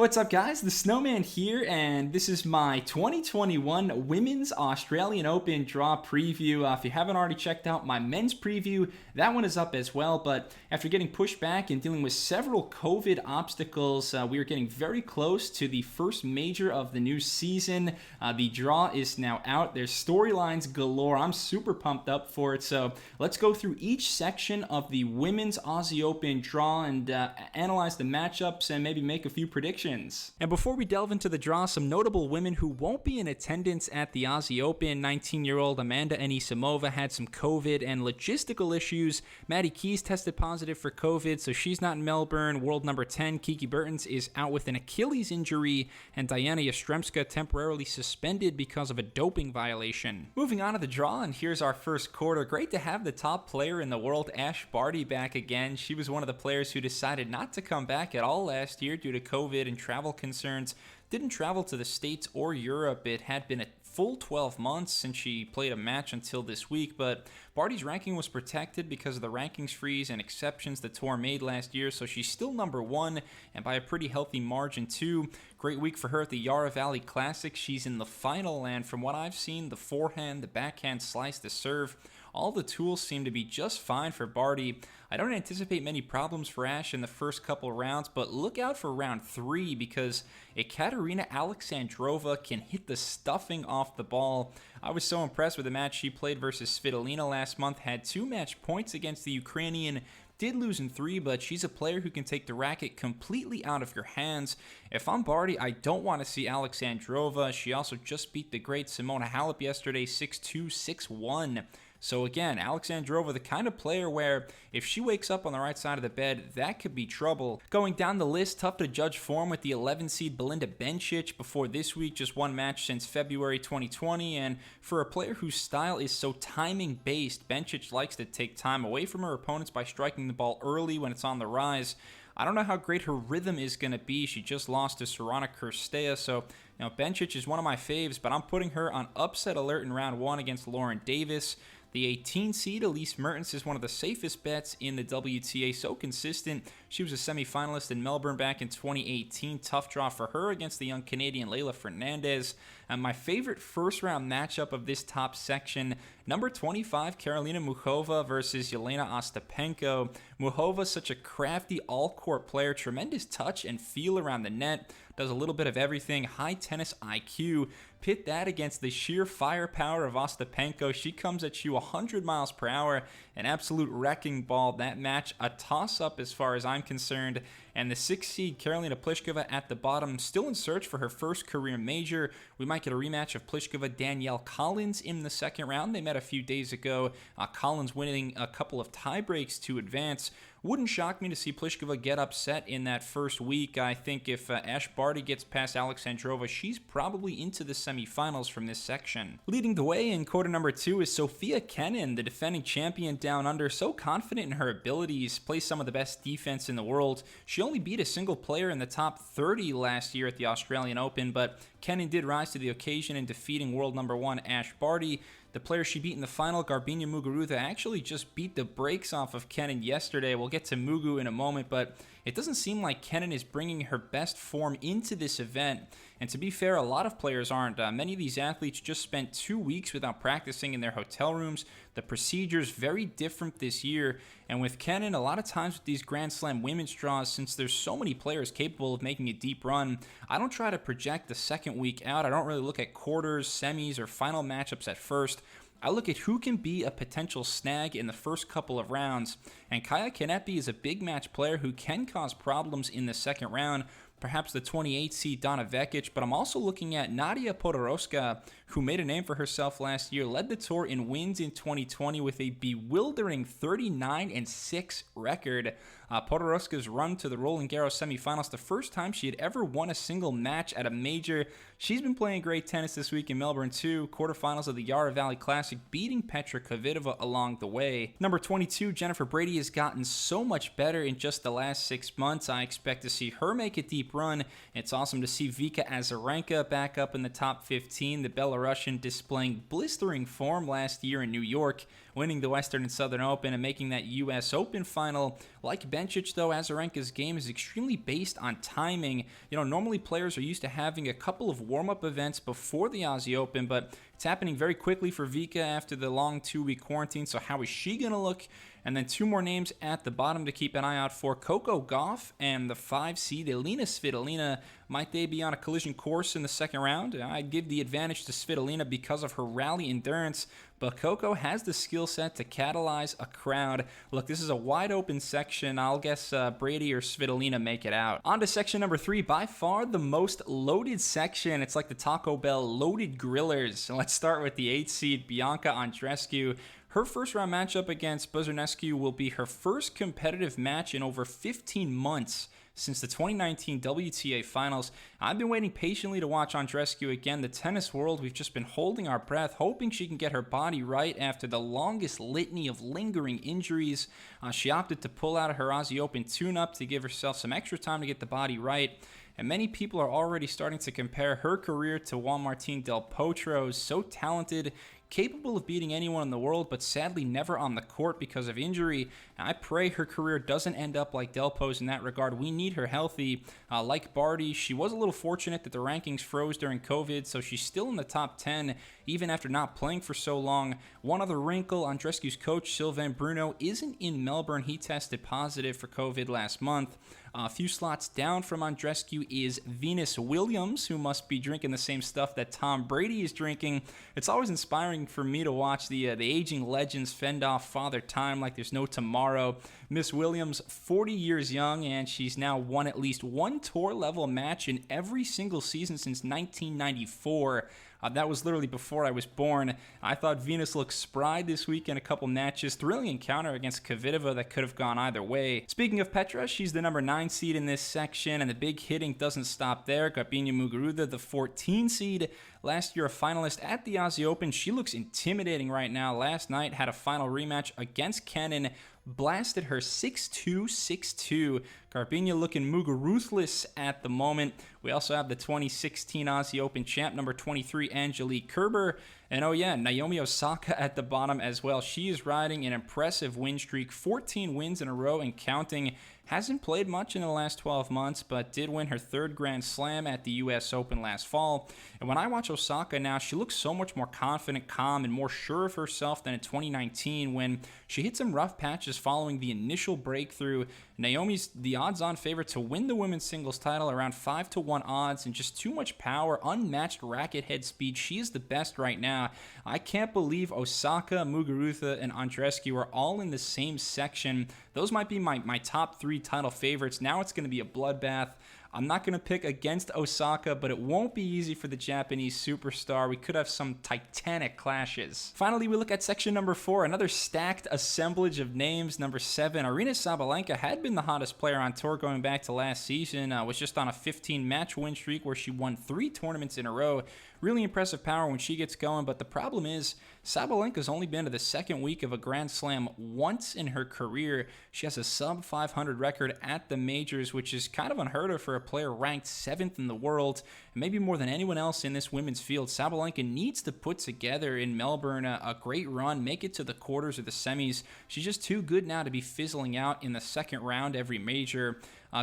what's up guys? The Snowman here, and this is my 2021 Women's Australian Open draw preview. If you haven't already checked out my men's preview, that one is up as well, but after getting pushed back and dealing with several COVID obstacles, we are getting very close to the first major of the new season. The draw is now out. There's storylines galore. I'm super pumped up for it, so let's go through each section of the Women's Aussie Open draw and analyze the matchups and maybe make a few predictions. And before we delve into the draw, some notable women who won't be in attendance at the Aussie Open. 19-year-old Amanda Anisimova had some COVID and logistical issues. Maddie Keys tested positive for COVID, so she's not in Melbourne. World number 10, Kiki Bertens, is out with an Achilles injury, and Diana Yastremska temporarily suspended because of a doping violation. Moving on to the draw, and here's our first quarter. Great to have the top player in the world, Ash Barty, back again. She was one of the players who decided not to come back at all last year due to COVID and travel concerns. Didn't travel to the States or Europe. It had been a full 12 months since she played a match until this week, but Barty's ranking was protected because of the rankings freeze and exceptions the tour made last year, so she's still number one, and by a pretty healthy margin too. Great week for her at the Yarra Valley Classic. She's in the final, and from what I've seen, the forehand, the backhand slice, the serve, all the tools seem to be just fine for Barty. I don't anticipate many problems for Ash in the first couple rounds, but look out for round 3 because Ekaterina Alexandrova can hit the stuffing off the ball. I was so impressed with the match she played versus Svitolina last month, had 2 match points against the Ukrainian. Did lose in 3, but she's a player who can take the racket completely out of your hands. If I'm Barty, I don't want to see Alexandrova. She also just beat the great Simona Halep yesterday, 6-2, 6-1. So again, Alexandrova, the kind of player where if she wakes up on the right side of the bed, that could be trouble. Going down the list, tough to judge form with the 11 seed Belinda Bencic before this week, just one match since February 2020, and for a player whose style is so timing based, Bencic likes to take time away from her opponents by striking the ball early when it's on the rise. I don't know how great her rhythm is going to be. She just lost to Sorana Cirstea, so Bencic is one of my faves, but I'm putting her on upset alert in round 1 against Lauren Davis. The 18 seed Elise Mertens is one of the safest bets in the WTA, so consistent. She was a semifinalist in Melbourne back in 2018. Tough draw for her against the young Canadian Leylah Fernandez. And my favorite first round matchup of this top section, number 25 Karolina Muchova versus Yelena Ostapenko. Muchova, such a crafty all-court player, tremendous touch and feel around the net, does a little bit of everything, high tennis IQ. Pit that against the sheer firepower of Ostapenko. She comes at you 100 miles per hour, an absolute wrecking ball. That match, a toss-up as far as I'm concerned. And the 6th seed Karolina Pliskova at the bottom, still in search for her first career major. We might get a rematch of Pliskova-Danielle Collins in the second round. They met a few days ago. Collins winning a couple of tiebreaks to advance. Wouldn't shock me to see Pliskova get upset in that first week. I think if Ash Barty gets past Alexandrova, she's probably into the semifinals from this section. Leading the way in quarter number 2 is Sofia Kenin, the defending champion down under, so confident in her abilities, plays some of the best defense in the world. She only beat a single player in the top 30 last year at the Australian Open, but Kenin did rise to the occasion in defeating world number 1 Ash Barty. The player she beat in the final, Garbiñe Muguruza, actually just beat the brakes off of Kenin yesterday. We'll get to Mugu in a moment, but it doesn't seem like Kenin is bringing her best form into this event. And to be fair, a lot of players aren't. Many of these athletes just spent 2 weeks without practicing in their hotel rooms. The procedure's very different this year. And with Kenin, a lot of times with these Grand Slam women's draws, since there's so many players capable of making a deep run, I don't try to project the second week out. I don't really look at quarters, semis, or final matchups at first. I look at who can be a potential snag in the first couple of rounds, and Kaya Kanepi is a big match player who can cause problems in the second round, perhaps the 28 seed Donna Vekic, but I'm also looking at Nadia Podoroska, who made a name for herself last year, led the tour in wins in 2020 with a bewildering 39-6 record. Podoroska's run to the Roland Garros semifinals, the first time she had ever won a single match at a major. She's been playing great tennis this week in Melbourne too. Quarterfinals of the Yarra Valley Classic, beating Petra Kvitova along the way. Number 22, Jennifer Brady, has gotten so much better in just the last 6 months. I expect to see her make a deep run. It's awesome to see Vika Azarenka back up in the top 15. The Belarus Belarusian displaying blistering form last year in New York, winning the Western and Southern Open and making that US Open final. Like Bencic, though, Azarenka's game is extremely based on timing. Normally players are used to having a couple of warm-up events before the Aussie Open, but it's happening very quickly for Vika after the long 2-week quarantine, so how is she going to look? And then 2 more names at the bottom to keep an eye out for: Coco Gauff and the 5 seed Elina Svitolina. Might they be on a collision course in the second round? I'd give the advantage to Svitolina because of her rally endurance, but Coco has the skill set to catalyze a crowd. Look, this is a wide open section. I'll guess Brady or Svitolina make it out. On to section number 3, by far the most loaded section. It's like the Taco Bell loaded grillers. Let's start with the 8 seed Bianca Andreescu. Her first round matchup against Buzarnescu will be her first competitive match in over 15 months since the 2019 WTA Finals. I've been waiting patiently to watch Andreescu again. The tennis world, we've just been holding our breath, hoping she can get her body right after the longest litany of lingering injuries. She opted to pull out of her Aussie Open tune-up to give herself some extra time to get the body right. And many people are already starting to compare her career to Juan Martín del Potro's. So talented, capable of beating anyone in the world, but sadly never on the court because of injury. I pray her career doesn't end up like Delpo's in that regard. We need her healthy. Like Barty, she was a little fortunate that the rankings froze during COVID, so she's still in the top 10, even after not playing for so long. One other wrinkle, Andreescu's coach, Sylvain Bruno, isn't in Melbourne. He tested positive for COVID last month. A few slots down from Andreescu is Venus Williams, who must be drinking the same stuff that Tom Brady is drinking. It's always inspiring for me to watch the aging legends fend off Father Time like there's no tomorrow. Miss Williams, 40 years young, and she's now won at least one tour-level match in every single season since 1994. That was literally before I was born. I thought Venus looked spry this week in a couple matches. Thrilling encounter against Kvitova that could have gone either way. Speaking of Petra, she's the number 9 seed in this section, and the big hitting doesn't stop there. Garbiñe Muguruza, the 14 seed. Last year a finalist at the Aussie Open. She looks intimidating right now. Last night had a final rematch against Kenin. Blasted her 6-2, 6-2. Garbiñe looking Muguruza-less at the moment. We also have the 2016 Aussie Open champ, number 23, Angelique Kerber. And oh yeah, Naomi Osaka at the bottom as well. She is riding an impressive win streak, 14 wins in a row and counting. Hasn't played much in the last 12 months, but did win her 3rd Grand Slam at the US Open last fall. And when I watch Osaka now, she looks so much more confident, calm, and more sure of herself than in 2019 when she hit some rough patches following the initial breakthrough. Naomi's the odds-on favorite to win the women's singles title, around 5-1 odds, and just too much power, unmatched racket head speed. She is the best right now. I can't believe Osaka, Muguruza, and Andreescu are all in the same section. Those might be my top 3 title favorites. Now it's going to be a bloodbath. I'm not going to pick against Osaka, but it won't be easy for the Japanese superstar. We could have some titanic clashes. Finally, we look at section number 4, another stacked assemblage of names. Number 7, Aryna Sabalenka had been the hottest player on tour going back to last season. Was just on a 15-match win streak where she won 3 tournaments in a row. Really impressive power when she gets going, but the problem is Sabalenka's only been to the 2nd week of a Grand Slam once in her career. She has a sub-500 record at the majors, which is kind of unheard of for a player ranked 7th in the world, and maybe more than anyone else in this women's field. Sabalenka needs to put together in Melbourne a great run, make it to the quarters or the semis. She's just too good now to be fizzling out in the 2nd round every major.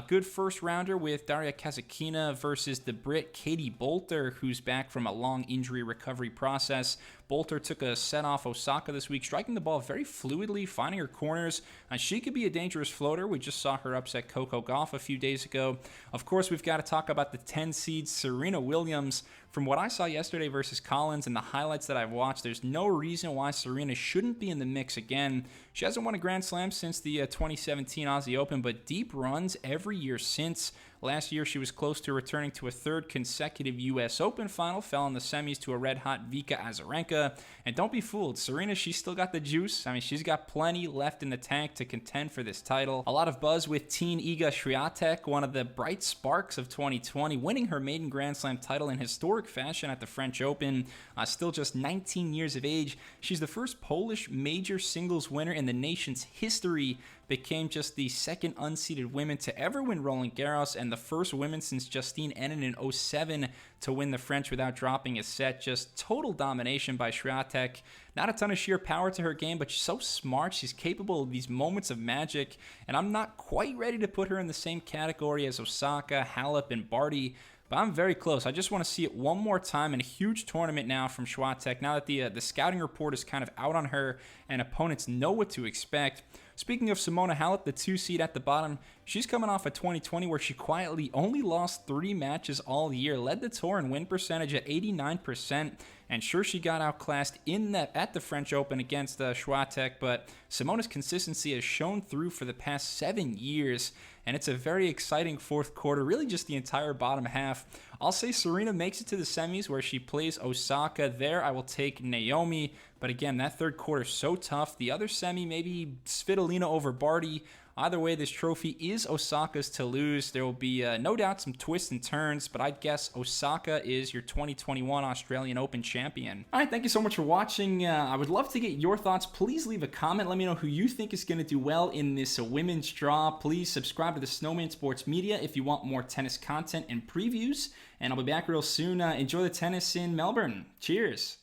Good first rounder with Daria Kasatkina versus the Brit Katie Boulter, who's back from a long injury recovery process. Boulter took a set off Osaka this week, striking the ball very fluidly, finding her corners. She could be a dangerous floater. We just saw her upset Coco Gauff a few days ago. Of course, we've got to talk about the 10 seed Serena Williams. From what I saw yesterday versus Collins and the highlights that I've watched, there's no reason why Serena shouldn't be in the mix again. She hasn't won a Grand Slam since the 2017 Aussie Open, but deep runs every year since. Last year, she was close to returning to a 3rd consecutive U.S. Open final, fell in the semis to a red-hot Vika Azarenka. And don't be fooled, Serena, she's still got the juice. I mean, she's got plenty left in the tank to contend for this title. A lot of buzz with teen Iga Swiatek, one of the bright sparks of 2020, winning her maiden Grand Slam title in historic fashion at the French Open. Still just 19 years of age. She's the first Polish major singles winner in the nation's history, became just the 2nd unseeded woman to ever win Roland Garros and and the first woman since Justine Henin in '07 to win the French without dropping a set. Just total domination by Swiatek. Not a ton of sheer power to her game, but she's so smart. She's capable of these moments of magic, and I'm not quite ready to put her in the same category as Osaka, Halep, and Barty, but I'm very close. I just want to see it one more time in a huge tournament now from Swiatek, now that the scouting report is kind of out on her and opponents know what to expect. Speaking of Simona Halep, the 2 seed at the bottom, she's coming off of 2020 where she quietly only lost 3 matches all year, led the tour in win percentage at 89%, and sure, she got outclassed at the French Open against Swiatek, but Simona's consistency has shown through for the past 7 years, and it's a very exciting fourth quarter, really just the entire bottom half. I'll say Serena makes it to the semis where she plays Osaka. There, I will take Naomi, but again, that third quarter is so tough. The other semi, maybe Svitolina over Barty. Either way, this trophy is Osaka's to lose. There will be no doubt some twists and turns, but I'd guess Osaka is your 2021 Australian Open champion. All right, thank you so much for watching. I would love to get your thoughts. Please leave a comment. Let me know who you think is going to do well in this women's draw. Please subscribe to the Snowman Sports Media if you want more tennis content and previews. And I'll be back real soon. Enjoy the tennis in Melbourne. Cheers.